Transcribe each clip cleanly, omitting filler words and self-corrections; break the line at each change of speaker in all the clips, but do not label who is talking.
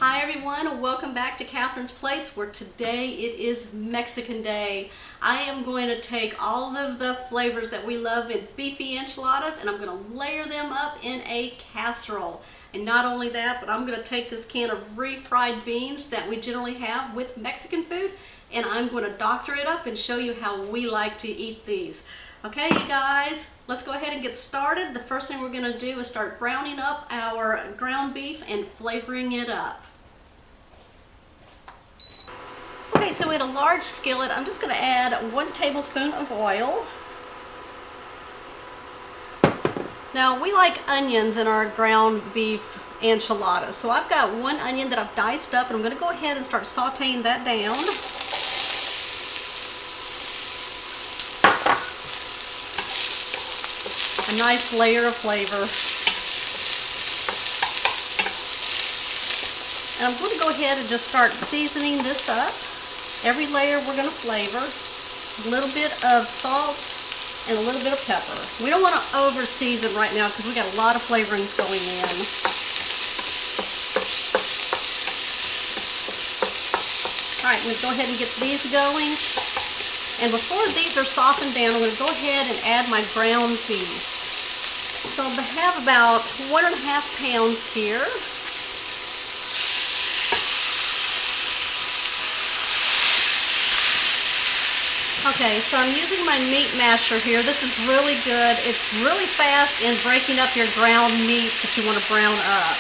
Hi everyone, welcome back to Catherine's Plates, where today it is Mexican Day. I am going to take all of the flavors that we love in beefy enchiladas and I'm going to layer them up in a casserole. And not only that, but I'm going to take this can of refried beans that we generally have with Mexican food and I'm going to doctor it up and show you how we like to eat these. Okay, you guys, let's go ahead and get started. The first thing we're going to do is start browning up our ground beef and flavoring it up. Okay, so in a large skillet, I'm just going to add 1 tablespoon of oil. Now, we like onions in our ground beef enchiladas. So I've got 1 onion that I've diced up, and I'm going to go ahead and start sauteing that down. A nice layer of flavor. And I'm going to go ahead and just start seasoning this up. Every layer we're going to flavor. A little bit of salt and a little bit of pepper. We don't want to over season right now because we got a lot of flavorings going in. Alright, I'm going to go ahead and get these going. And before these are softened down, I'm going to go ahead and add my ground beef. So I have about 1.5 pounds here. Okay, so I'm using my meat masher here. This is really good. It's really fast in breaking up your ground meat that you want to brown up.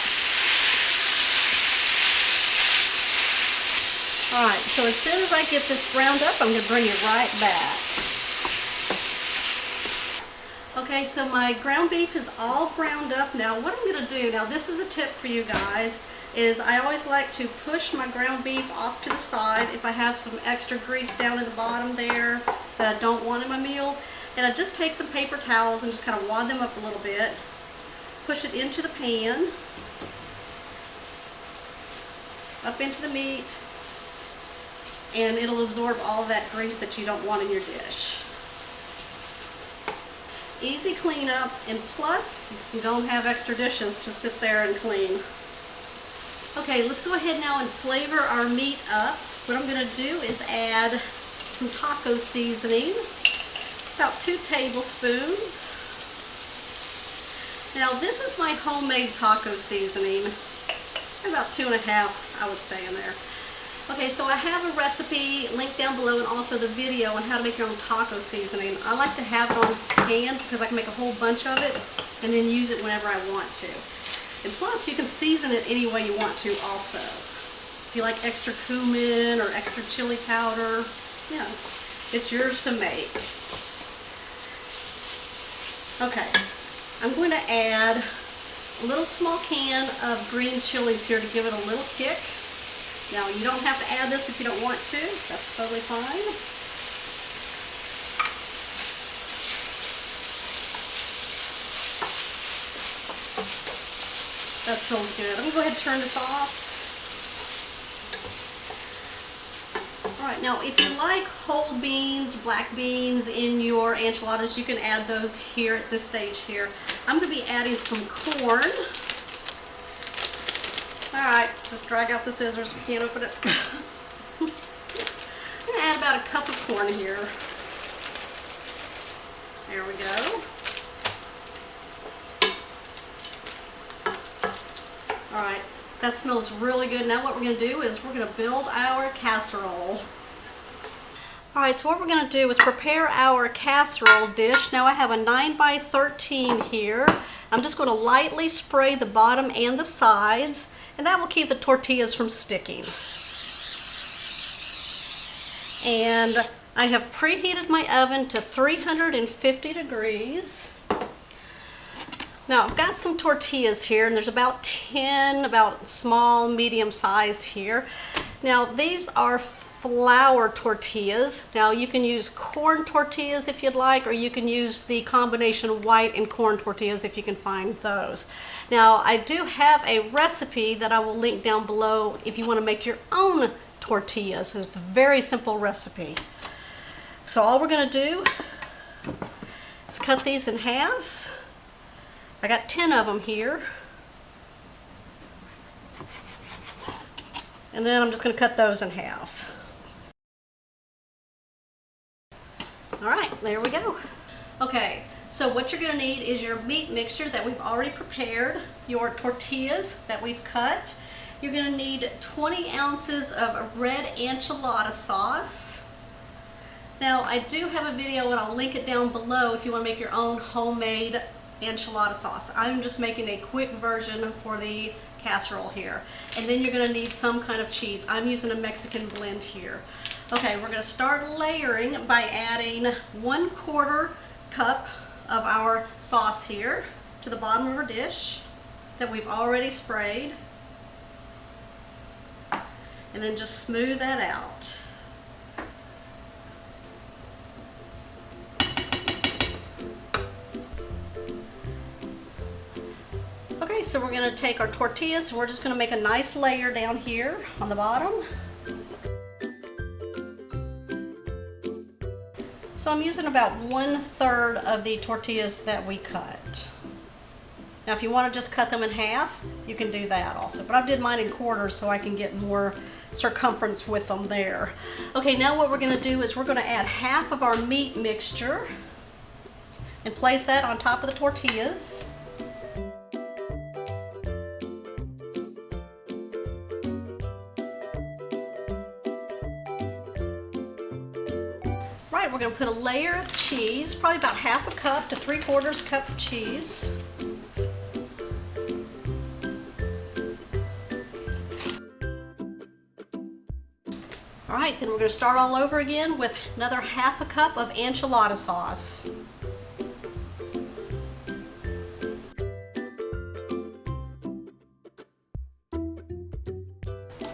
Alright, so as soon as I get this browned up, I'm going to bring it right back. Okay, so my ground beef is all browned up now. What I'm going to do, now this is a tip for you guys, is I always like to push my ground beef off to the side if I have some extra grease down in the bottom there that I don't want in my meal. And I just take some paper towels and just kind of wad them up a little bit, push it into the pan, up into the meat, and it'll absorb all of that grease that you don't want in your dish. Easy cleanup, and plus you don't have extra dishes to sit there and clean. Okay, let's go ahead now and flavor our meat up. What I'm going to do is add some taco seasoning, about 2 tablespoons. Now this is my homemade taco seasoning, about 2.5 I would say in there. Okay, so I have a recipe linked down below and also the video on how to make your own taco seasoning. I like to have it on cans because I can make a whole bunch of it and then use it whenever I want to. And plus, you can season it any way you want to also. If you like extra cumin or extra chili powder, you know, it's yours to make. Okay, I'm going to add a little small can of green chilies here to give it a little kick. Now, you don't have to add this if you don't want to. That's totally fine. That smells good. I'm going to go ahead and turn this off. Alright, now if you like whole beans, black beans in your enchiladas, you can add those here at this stage here. I'm going to be adding some corn. Alright, just drag out the scissors if you can't open it. I'm going to add about a cup of corn here. There we go. Alright, that smells really good. Now what we're going to do is we're going to build our casserole. Alright, so what we're going to do is prepare our casserole dish. Now I have a 9x13 here. I'm just going to lightly spray the bottom and the sides, and that will keep the tortillas from sticking. And I have preheated my oven to 350 degrees. Now I've got some tortillas here, and there's about 10, about small, medium size here. Now these are flour tortillas. Now you can use corn tortillas if you'd like, or you can use the combination white and corn tortillas if you can find those. Now I do have a recipe that I will link down below if you want to make your own tortillas. It's a very simple recipe. So all we're going to do is cut these in half. I got 10 of them here. And then I'm just going to cut those in half. All right, there we go. Okay, so what you're going to need is your meat mixture that we've already prepared, your tortillas that we've cut. You're going to need 20 ounces of red enchilada sauce. Now, I do have a video and I'll link it down below if you want to make your own homemade enchilada sauce. I'm just making a quick version for the casserole here. And then you're going to need some kind of cheese. I'm using a Mexican blend here. Okay, we're going to start layering by adding 1/4 cup of our sauce here to the bottom of our dish that we've already sprayed. And then just smooth that out. Okay, so we're going to take our tortillas. We're just going to make a nice layer down here on the bottom. So I'm using about 1/3 of the tortillas that we cut. Now if you want to just cut them in half, you can do that also. But I did mine in quarters so I can get more circumference with them there. Okay, now what we're going to do is we're going to add half of our meat mixture and place that on top of the tortillas. Right, we're going to put a layer of cheese, probably about 1/2 cup to 3/4 cup of cheese. All right, then we're going to start all over again with another 1/2 cup of enchilada sauce.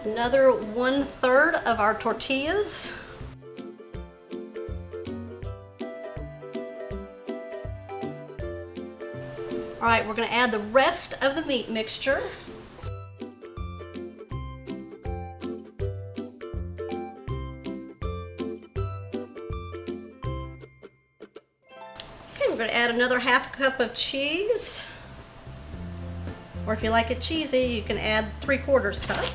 Another 1/3 of our tortillas. All right, we're going to add the rest of the meat mixture. Okay, we're going to add another 1/2 cup of cheese. Or if you like it cheesy, you can add 3/4 cup.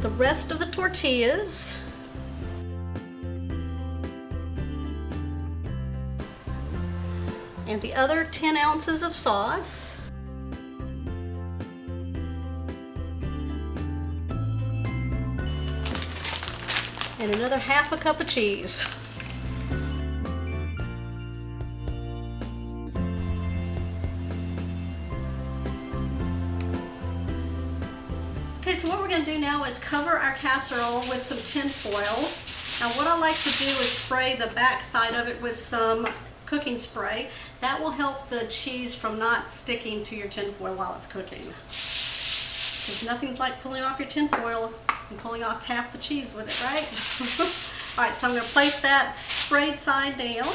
The rest of the tortillas. And the other 10 ounces of sauce. And another 1/2 cup of cheese. Okay, so what we're going to do now is cover our casserole with some tin foil. Now what I like to do is spray the back side of it with some cooking spray. That will help the cheese from not sticking to your tin foil while it's cooking. Because nothing's like pulling off your tin foil and pulling off half the cheese with it, right? Alright, so I'm going to place that sprayed side down.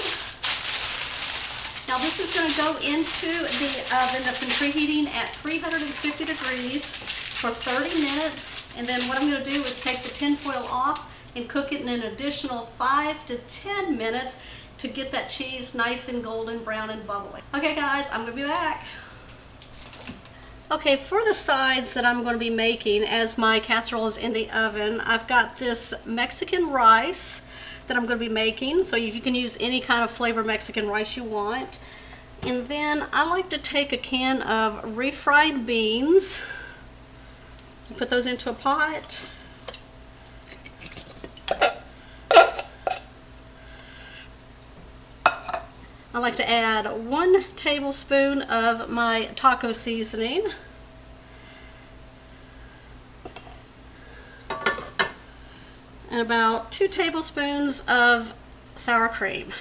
Now this is going to go into the oven that's been preheating at 350 degrees for 30 minutes. And then what I'm going to do is take the tin foil off and cook it in an additional 5 to 10 minutes to get that cheese nice and golden brown and bubbly. Okay guys, I'm going to be back. Okay, for the sides that I'm going to be making as my casserole is in the oven, I've got this Mexican rice that I'm going to be making. So you can use any kind of flavor Mexican rice you want. And then I like to take a can of refried beans, put those into a pot. I like to add 1 tablespoon of my taco seasoning. And about 2 tablespoons of sour cream.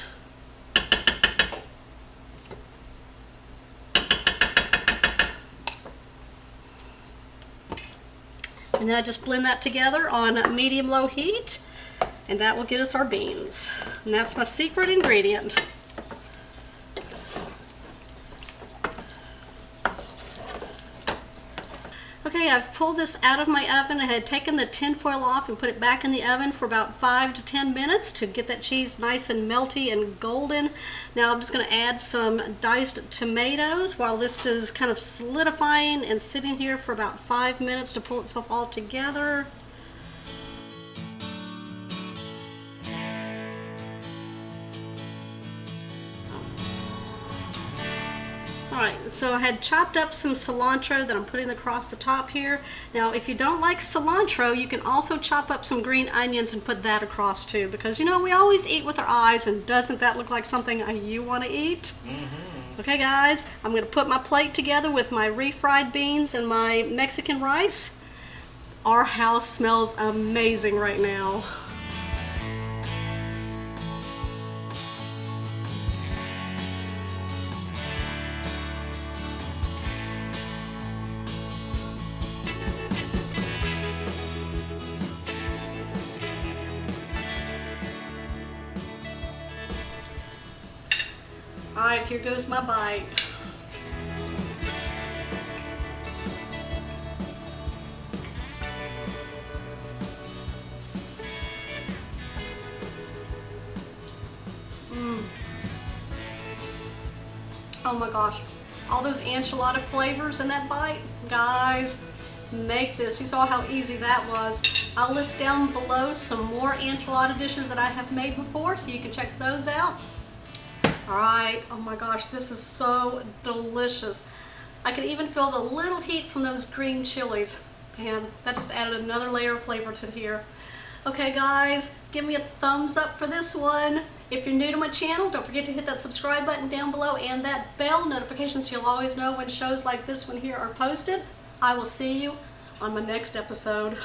And then I just blend that together on medium-low heat, and that will get us our beans. And that's my secret ingredient. Okay, I've pulled this out of my oven. I had taken the tin foil off and put it back in the oven for about 5 to 10 minutes to get that cheese nice and melty and golden. Now I'm just going to add some diced tomatoes while this is kind of solidifying and sitting here for about 5 minutes to pull itself all together. Alright, so I had chopped up some cilantro that I'm putting across the top here. Now, if you don't like cilantro, you can also chop up some green onions and put that across too, because you know, we always eat with our eyes, and doesn't that look like something you want to eat? Okay guys, I'm going to put my plate together with my refried beans and my Mexican rice. Our house smells amazing right now. Alright, here goes my bite. Oh my gosh, all those enchilada flavors in that bite. Guys, make this. You saw how easy that was. I'll list down below some more enchilada dishes that I have made before, so you can check those out. Alright, oh my gosh, this is so delicious. I could even feel the little heat from those green chilies. Man, that just added another layer of flavor to here. Okay guys, give me a thumbs up for this one. If you're new to my channel, don't forget to hit that subscribe button down below and that bell notification so you'll always know when shows like this one here are posted. I will see you on my next episode.